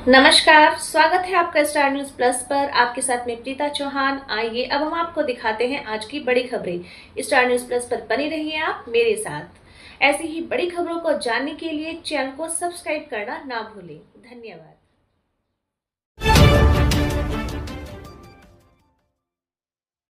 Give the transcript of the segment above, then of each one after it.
नमस्कार, स्वागत है आपका स्टार न्यूज प्लस पर। आपके साथ में प्रीता चौहान। आइए अब हम आपको दिखाते हैं आज की बड़ी खबरें। स्टार न्यूज प्लस पर बने रहिए आप मेरे साथ। ऐसी ही बड़ी खबरों को जानने के लिए चैनल को सब्सक्राइब करना ना भूलें। धन्यवाद।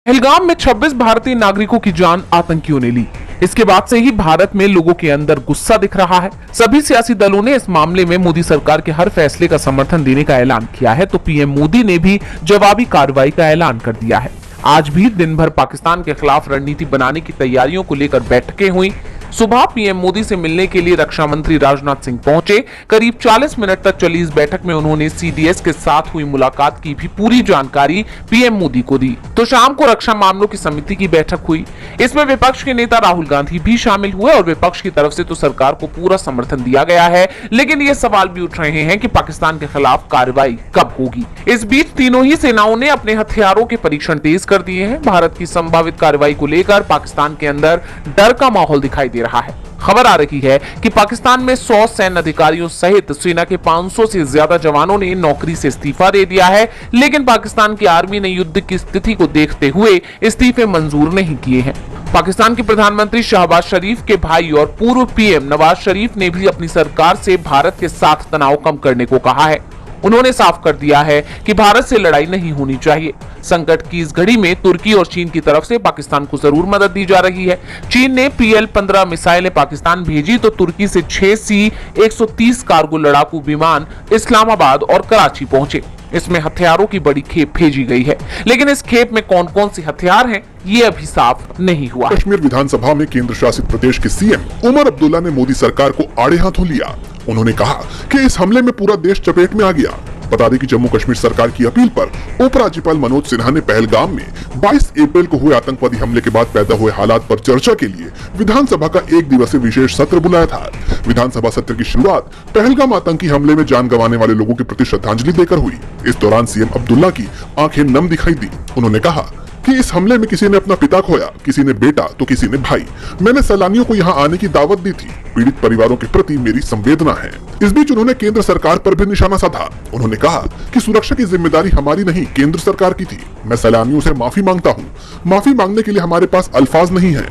पहलगाम में 26 भारतीय नागरिकों की जान आतंकियों ने ली। इसके बाद से ही भारत में लोगों के अंदर गुस्सा दिख रहा है। सभी सियासी दलों ने इस मामले में मोदी सरकार के हर फैसले का समर्थन देने का ऐलान किया है, तो पीएम मोदी ने भी जवाबी कार्रवाई का ऐलान कर दिया है। आज भी दिन भर पाकिस्तान के खिलाफ रणनीति बनाने की तैयारियों को लेकर बैठकें हुई। सुबह पीएम मोदी से मिलने के लिए रक्षा मंत्री राजनाथ सिंह पहुंचे। करीब 40 मिनट तक चली इस बैठक में उन्होंने सीडीएस के साथ हुई मुलाकात की भी पूरी जानकारी पीएम मोदी को दी। तो शाम को रक्षा मामलों की समिति की बैठक हुई। इसमें विपक्ष के नेता राहुल गांधी भी शामिल हुए और विपक्ष की तरफ से तो सरकार को पूरा समर्थन दिया गया है, लेकिन ये सवाल भी उठ रहे हैं कि पाकिस्तान के खिलाफ कार्रवाई कब होगी। इस बीच तीनों ही सेनाओं ने अपने हथियारों के परीक्षण तेज कर दिए हैं। भारत की संभावित कार्रवाई को लेकर पाकिस्तान के अंदर डर का माहौल दिखाई दे रहा है। खबर आ रही है कि पाकिस्तान में 100 सैन्य अधिकारियों सहित सेना के 500 से ज्यादा जवानों ने नौकरी से इस्तीफा दे दिया है, लेकिन पाकिस्तान की आर्मी ने युद्ध की स्थिति को देखते हुए इस्तीफे मंजूर नहीं किए हैं। पाकिस्तान के प्रधानमंत्री शहबाज शरीफ के भाई और पूर्व पीएम नवाज शरीफ ने भी अपनी सरकार से भारत के साथ तनाव कम करने को कहा है। उन्होंने साफ कर दिया है कि भारत से लड़ाई नहीं होनी चाहिए। संकट की इस घड़ी में तुर्की और चीन की तरफ से पाकिस्तान को जरूर मदद दी जा रही है। चीन ने PL-15 मिसाइलें पाकिस्तान भेजी तो तुर्की से 6 C-130 कार्गो लड़ाकू विमान इस्लामाबाद और कराची पहुंचे। इसमें हथियारों की बड़ी खेप भेजी गई है, लेकिन इस खेप में कौन कौन से हथियार हैं ये अभी साफ नहीं हुआ। कश्मीर विधानसभा में केंद्र शासित प्रदेश के सीएम उमर अब्दुल्ला ने मोदी सरकार को आड़े हाथों लिया। उन्होंने कहा कि इस हमले में पूरा देश चपेट में आ गया। बता दें कि जम्मू कश्मीर सरकार की अपील पर उपराज्यपाल मनोज सिन्हा ने पहलगाम में 22 अप्रैल को हुए आतंकवादी हमले के बाद पैदा हुए हालात पर चर्चा के लिए विधानसभा का 1 दिवसीय विशेष सत्र बुलाया था। विधानसभा सत्र की शुरुआत पहलगाम आतंकी हमले में जान गंवाने वाले लोगों के प्रति श्रद्धांजलि देकर हुई। इस दौरान सीएम अब्दुल्ला की आंखें नम दिखाई दी। उन्होंने कहा कि इस हमले में किसी ने अपना पिता खोया, किसी ने बेटा तो किसी ने भाई। मैंने सैलानियों को यहाँ आने की दावत दी थी। पीड़ित परिवारों के प्रति मेरी संवेदना है। इस बीच उन्होंने केंद्र सरकार पर भी निशाना साधा। उन्होंने कहा कि सुरक्षा की जिम्मेदारी हमारी नहीं, केंद्र सरकार की थी। मैं सैलानियों से माफी मांगता हूँ। माफी मांगने के लिए हमारे पास अल्फाज नहीं है।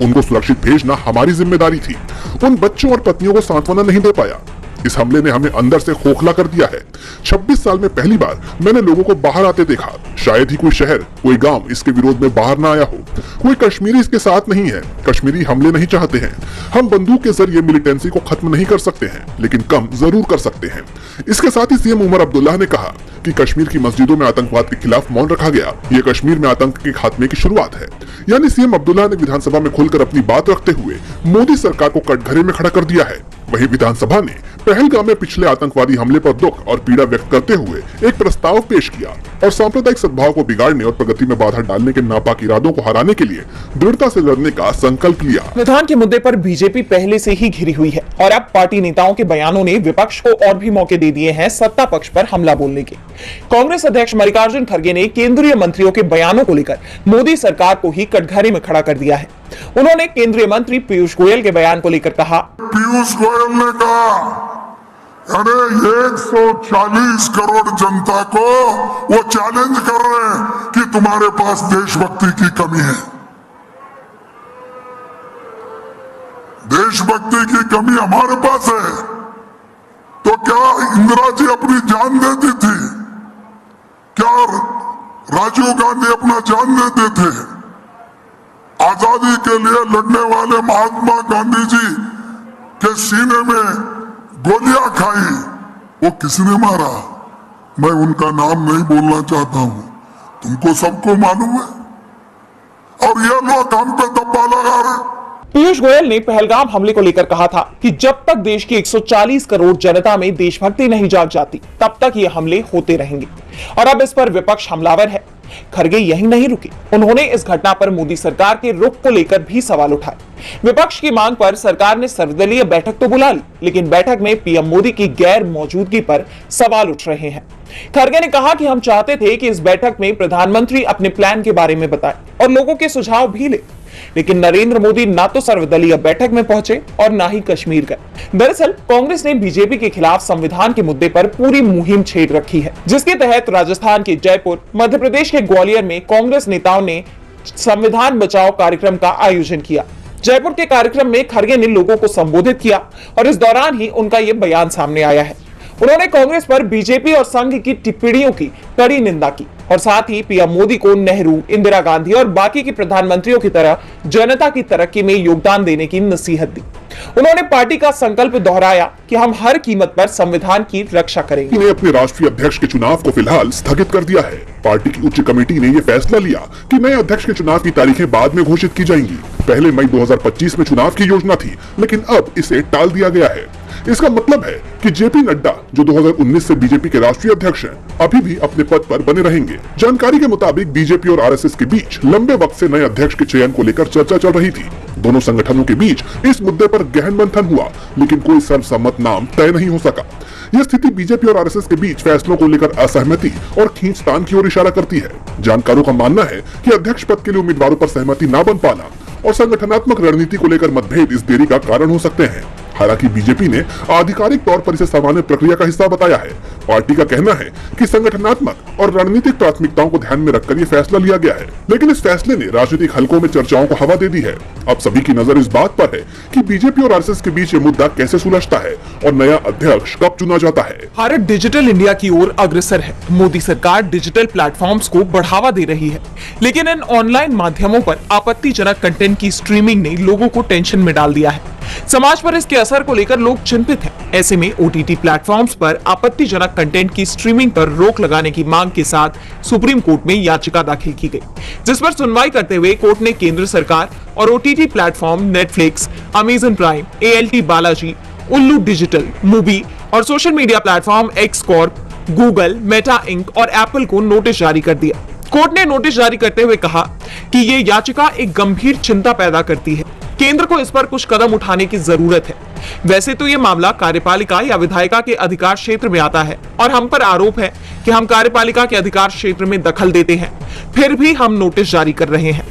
उनको सुरक्षित भेजना हमारी जिम्मेदारी थी। उन बच्चों और पत्नियों को सांत्वना नहीं दे पाया। इस हमले ने हमें अंदर से खोखला कर दिया है। 26 साल में पहली बार मैंने लोगों को बाहर आते देखा। शायद ही कोई शहर, कोई गांव इसके विरोध में बाहर ना आया हो। कोई कश्मीरी इसके साथ नहीं है। कश्मीरी हमले नहीं चाहते हैं। हम बंदूक के जरिए मिलिटेंसी को खत्म नहीं कर सकते हैं, लेकिन कम जरूर कर सकते हैं। इसके साथ ही सीएम उमर अब्दुल्ला ने कहा कि कश्मीर की मस्जिदों में आतंकवाद के खिलाफ मौन रखा गया। ये कश्मीर में आतंक के खात्मे की शुरुआत है। यानी सीएम अब्दुल्ला ने विधानसभा में खुलकर अपनी बात रखते हुए मोदी सरकार को कटघरे में खड़ा कर दिया है। वहीं विधानसभा ने पहलगाम में पिछले आतंकवादी हमले पर दुख और पीड़ा व्यक्त करते हुए एक प्रस्ताव पेश किया और सांप्रदायिक सद्भाव को बिगाड़ने और प्रगति में बाधा डालने के नापाक इरादों को हराने के लिए दृढ़ता से लड़ने का संकल्प लिया। संविधान के मुद्दे पर बीजेपी पहले से ही घिरी हुई है और अब पार्टी नेताओं के बयानों ने विपक्ष को और भी मौके दे दिए हैं सत्ता पक्ष पर हमला बोलने के। कांग्रेस अध्यक्ष मल्लिकार्जुन खड़गे ने केंद्रीय मंत्रियों के बयानों को लेकर मोदी सरकार को ही कटघरे में खड़ा कर दिया है। उन्होंने केंद्रीय मंत्री पीयूष गोयल के बयान को लेकर कहा, पीयूष गोयल ने कहा अरे 140 करोड़ जनता को वो चैलेंज कर रहे हैं कि तुम्हारे पास देशभक्ति की कमी है। देशभक्ति की कमी हमारे पास है तो क्या इंदिरा जी अपनी जान देती थी? क्या राजीव गांधी अपना जान देते थे? आजादी के लिए लड़ने वाले महात्मा गांधी जी के सीने में गोलियां खाई, वो किसने मारा? मैं उनका नाम नहीं बोलना चाहता हूं, तुमको सबको मालूम है। और ये लोग हम पे दब्बा लगा रहे। पीयूष गोयल ने पहलगाम हमले को लेकर कहा था कि जब तक देश की 140 करोड़ जनता में देशभक्ति नहीं जाग जाती तब तक ये हमले होते रहेंगे और अब इस पर विपक्ष हमलावर है। खड़गे यही नहीं रुके, उन्होंने इस घटना पर मोदी सरकार के रुख को लेकर भी सवाल उठाए। विपक्ष की मांग पर सरकार ने सर्वदलीय बैठक तो बुला ली, लेकिन बैठक में पीएम मोदी की गैर मौजूदगी पर सवाल उठ रहे हैं। खड़गे ने कहा कि हम चाहते थे कि इस बैठक में प्रधानमंत्री अपने प्लान के बारे में बताएं और लोगों के सुझाव भी ले। लेकिन नरेंद्र मोदी ना तो सर्वदलीय बैठक में पहुंचे और ना ही कश्मीर गए। दरअसल कांग्रेस ने बीजेपी के खिलाफ संविधान के मुद्दे पर पूरी मुहिम छेड़ रखी है, जिसके तहत राजस्थान के जयपुर, मध्य प्रदेश के ग्वालियर में कांग्रेस नेताओं ने संविधान बचाओ कार्यक्रम का आयोजन किया। जयपुर के कार्यक्रम में खड़गे ने लोगों को संबोधित किया और इस दौरान ही उनका यह बयान सामने आया है। उन्होंने कांग्रेस पर बीजेपी और संघ की टिप्पणियों की कड़ी निंदा की और साथ ही पीएम मोदी को नेहरू, इंदिरा गांधी और बाकी के प्रधानमंत्रियों की तरह जनता की तरक्की में योगदान देने की नसीहत दी। उन्होंने पार्टी का संकल्प दोहराया कि हम हर कीमत पर संविधान की रक्षा करेंगे। ने अपने राष्ट्रीय अध्यक्ष के चुनाव को फिलहाल स्थगित कर दिया है। पार्टी की उच्च कमेटी ने यह फैसला लिया कि नए अध्यक्ष के चुनाव की तारीखें बाद में घोषित की जाएंगी। पहले मई 2025 में चुनाव की योजना थी, लेकिन अब इसे टाल दिया गया है। इसका मतलब है कि जेपी नड्डा, जो 2019 से बीजेपी के राष्ट्रीय अध्यक्ष हैं, अभी भी अपने पद पर बने रहेंगे। जानकारी के मुताबिक बीजेपी और आरएसएस के बीच लंबे वक्त से नए अध्यक्ष के चयन को लेकर चर्चा चल रही थी। दोनों संगठनों के बीच इस मुद्दे पर गहन मंथन हुआ, लेकिन कोई सर्वसम्मत नाम तय नहीं हो सका। यह स्थिति बीजेपी और आरएसएस के बीच फैसलों को लेकर असहमति और खींचतान की ओर इशारा करती है। जानकारों का मानना है कि अध्यक्ष पद के लिए उम्मीदवारों पर सहमति न बन पाना और संगठनात्मक रणनीति को लेकर मतभेद इस देरी का कारण हो सकते हैं। हालांकि बीजेपी ने आधिकारिक तौर पर इसे सामान्य प्रक्रिया का हिस्सा बताया है। पार्टी का कहना है कि संगठनात्मक और रणनीतिक प्राथमिकताओं को ध्यान में रखकर ये फैसला लिया गया है, लेकिन इस फैसले ने राजनीतिक हलकों में चर्चाओं को हवा दे दी है। अब सभी की नजर इस बात पर है कि बीजेपी और आरएसएस के बीच ये मुद्दा कैसे सुलझता है और नया अध्यक्ष कब चुना जाता है। भारत डिजिटल इंडिया की ओर अग्रसर है। मोदी सरकार डिजिटल प्लेटफॉर्म्स को बढ़ावा दे रही है, लेकिन इन ऑनलाइन माध्यमों पर आपत्तिजनक कंटेंट की स्ट्रीमिंग ने लोगों को टेंशन में डाल दिया है। समाज पर इसके असर को लेकर लोग चिंतित हैं। ऐसे में ओटीटी प्लेटफॉर्म्स पर आपत्तिजनक कंटेंट की स्ट्रीमिंग पर रोक लगाने की मांग के साथ सुप्रीम कोर्ट में याचिका दाखिल की गई, जिस पर सुनवाई करते हुए कोर्ट ने केंद्र सरकार और OTT platform Netflix, Amazon Prime, ALT Balaji, Ullu digital, movie और social media platform X Corp, Google, Meta Inc और एप्पल को नोटिस जारी कर दिया। कोर्ट ने नोटिस जारी करते हुए कहा कि ये याचिका एक गंभीर चिंता पैदा करती है। केंद्र को इस पर कुछ कदम उठाने की जरूरत है। वैसे तो ये मामला कार्यपालिका या विधायिका के अधिकार क्षेत्र में आता है और हम पर आरोप है कि हम कार्यपालिका के अधिकार क्षेत्र में दखल देते हैं, फिर भी हम नोटिस जारी कर रहे हैं।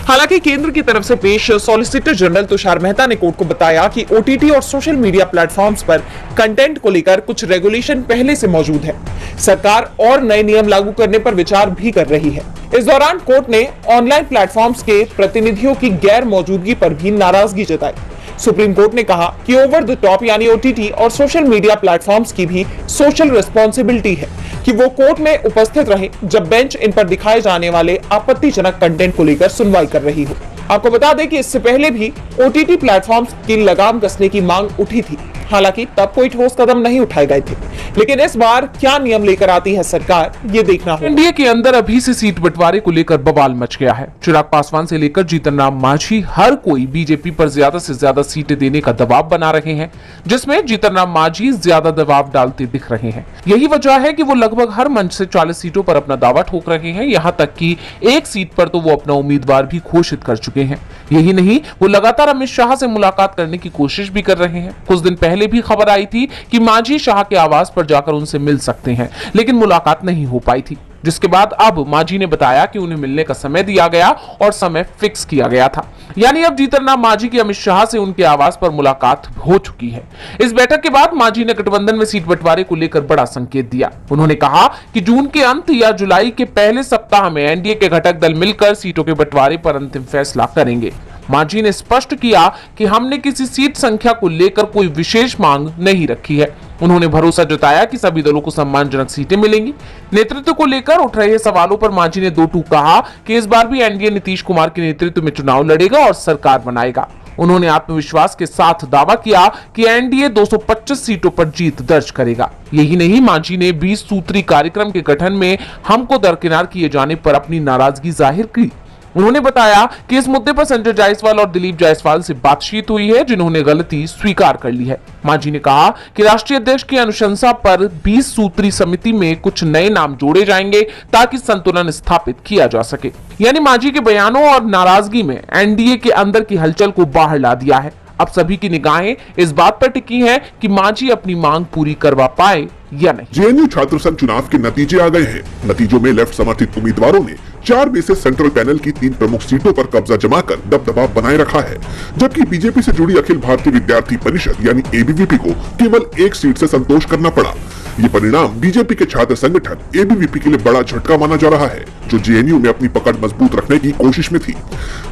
हालांकि केंद्र की तरफ से पेश सॉलिसिटर जनरल तुषार मेहता ने कोर्ट को बताया कि ओटीटी और सोशल मीडिया प्लेटफॉर्म्स पर कंटेंट को लेकर कुछ रेगुलेशन पहले से मौजूद है। सरकार और नए नियम लागू करने पर विचार भी कर रही है। इस दौरान कोर्ट ने ऑनलाइन प्लेटफॉर्म्स के प्रतिनिधियों की गैर मौजूदगी पर भी नाराजगी जताई। सुप्रीम कोर्ट ने कहा कि ओवर द टॉप यानी ओटीटी और सोशल मीडिया प्लेटफॉर्म्स की भी सोशल रिस्पॉन्सिबिलिटी है कि वो कोर्ट में उपस्थित रहे जब बेंच इन पर दिखाए जाने वाले आपत्तिजनक कंटेंट को लेकर सुनवाई कर रही हो। आपको बता दें कि इससे पहले भी ओटीटी प्लेटफॉर्म्स की लगाम कसने की मांग उठी थी, हालांकि तब कोई ठोस कदम नहीं उठाए गए थे। लेकिन इस बार क्या नियम लेकर आती है सरकार, ये देखना होगा। एनडीए के अंदर अभी से सीट बंटवारे को लेकर बवाल मच गया है। चिराग पासवान से लेकर जीतन राम मांझी हर कोई बीजेपी पर ज्यादा से ज्यादा सीटें देने का दबाव बना रहे हैं, जिसमें जीतन राम मांझी ज्यादा दबाव डालते दिख रहे हैं। यही वजह है कि वो लगभग हर मंच से 40 सीटों पर अपना दावा ठोक रहे हैं। यहाँ तक कि एक सीट पर तो वो अपना उम्मीदवार भी घोषित कर चुके हैं। यही नहीं, वो लगातार अमित शाह से मुलाकात करने की कोशिश भी कर रहे हैं। कुछ दिन पहले भी खबर आई थी कि मांझी शाह के आवास पर जाकर उनसे मिल सकते हैं, लेकिन मुलाकात नहीं हो पाई थी। जिसके बाद अब मांझी ने बताया कि उन्हें मिलने का समय दिया गया और समय फिक्स किया गया था। यानी अब जीतन राम मांझी की अमित शाह से उनके आवास पर मुलाकात हो चुकी है। इस बैठक के बाद मांझी ने गठबंधन में सीट बंटवारे को लेकर बड़ा संकेत दिया। उन्होंने कहा कि जून के अंत या जुलाई के पहले सप्ताह में एनडीए के घटक दल मिलकर सीटों के बंटवारे पर अंतिम फैसला करेंगे। मांझी ने स्पष्ट किया कि हमने किसी सीट संख्या को लेकर कोई विशेष मांग नहीं रखी है। उन्होंने भरोसा जताया कि सभी दलों को सम्मानजनक सीटें मिलेंगी। नेतृत्व को लेकर उठ रहे सवालों पर मांझी ने दो टूक कहा कि इस बार भी एनडीए नीतीश कुमार के नेतृत्व में चुनाव लड़ेगा और सरकार बनाएगा। उन्होंने आत्मविश्वास के साथ दावा किया कि एनडीए 225 सीटों पर जीत दर्ज करेगा। यही नहीं, मांझी ने 20 सूत्री कार्यक्रम के गठन में हमको दरकिनार किए जाने पर अपनी नाराजगी जाहिर की। उन्होंने बताया कि इस मुद्दे पर संजय जायसवाल और दिलीप जायसवाल से बातचीत हुई है, जिन्होंने गलती स्वीकार कर ली है। मांझी ने कहा कि राष्ट्रीय अध्यक्ष की अनुशंसा पर 20 सूत्री समिति में कुछ नए नाम जोड़े जाएंगे ताकि संतुलन स्थापित किया जा सके। यानी मांझी के बयानों और नाराजगी में एनडीए के अंदर की हलचल को बाहर ला दिया है। अब सभी की निगाहें इस बात पर टिकी हैं कि मांझी अपनी मांग पूरी करवा पाए या नहीं। जेएनयू छात्र संघ चुनाव के नतीजे आ गए हैं। नतीजों में लेफ्ट समर्थित उम्मीदवारों ने 4 में से सेंट्रल पैनल की 3 प्रमुख सीटों पर कब्जा जमाकर दबदबा बनाए रखा है, जबकि बीजेपी से जुड़ी अखिल भारतीय विद्यार्थी परिषद यानी एबीवीपी को केवल 1 सीट से संतोष करना पड़ा। ये परिणाम बीजेपी के छात्र संगठन एबीवीपी के लिए बड़ा झटका माना जा रहा है, जो जेएनयू में अपनी पकड़ मजबूत रखने की कोशिश में थी।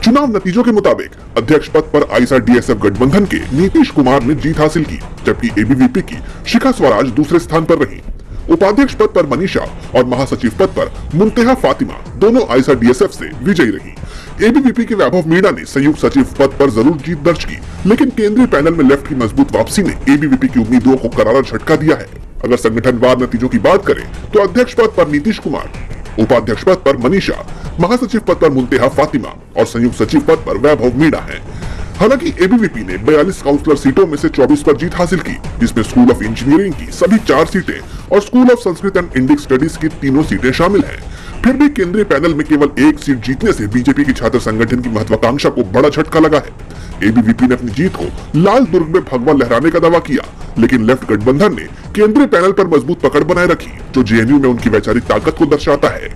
चुनाव नतीजों के मुताबिक अध्यक्ष पद पर आईएसआर-डीएसएफ गठबंधन के नीतीश कुमार ने जीत हासिल की, जबकि एबीवीपी की शिखा स्वराज दूसरे स्थान पर रही। उपाध्यक्ष पद पर मनीषा और महासचिव पद पर मुंतेहा फातिमा दोनों आईएसआर-डीएसएफ से विजयी रही। एबीवीपी के वैभव मीणा ने संयुक्त सचिव पद पर जरूर जीत दर्ज की, लेकिन केंद्रीय पैनल में लेफ्ट की मजबूत वापसी ने एबीवीपी की उम्मीदों को करारा झटका दिया है। अगर संगठनवार नतीजों की बात करें तो अध्यक्ष पद पर नीतीश कुमार, उपाध्यक्ष पद पर मनीषा, महासचिव पद पर मुंतेहा फातिमा और संयुक्त सचिव पद पर वैभव मीणा है। हालांकि एबीवीपी ने 42 काउंसलर सीटों में से 24 पर जीत हासिल की, जिसमें स्कूल ऑफ इंजीनियरिंग की सभी 4 सीटें और school of Sanskrit and Indian studies की 3 सीटें शामिल हैं। फिर भी केंद्रीय पैनल में केवल 1 सीट जीतने से बीजेपी की छात्र संगठन की महत्वाकांक्षा को बड़ा झटका लगा है। एबीवीपी ने अपनी जीत को लाल दुर्ग में भगवा लहराने का दावा किया, लेकिन लेफ्ट गठबंधन ने केंद्रीय पैनल पर मजबूत पकड़ बनाए रखी, जो जेएनयू में उनकी वैचारिक ताकत को दर्शाता है।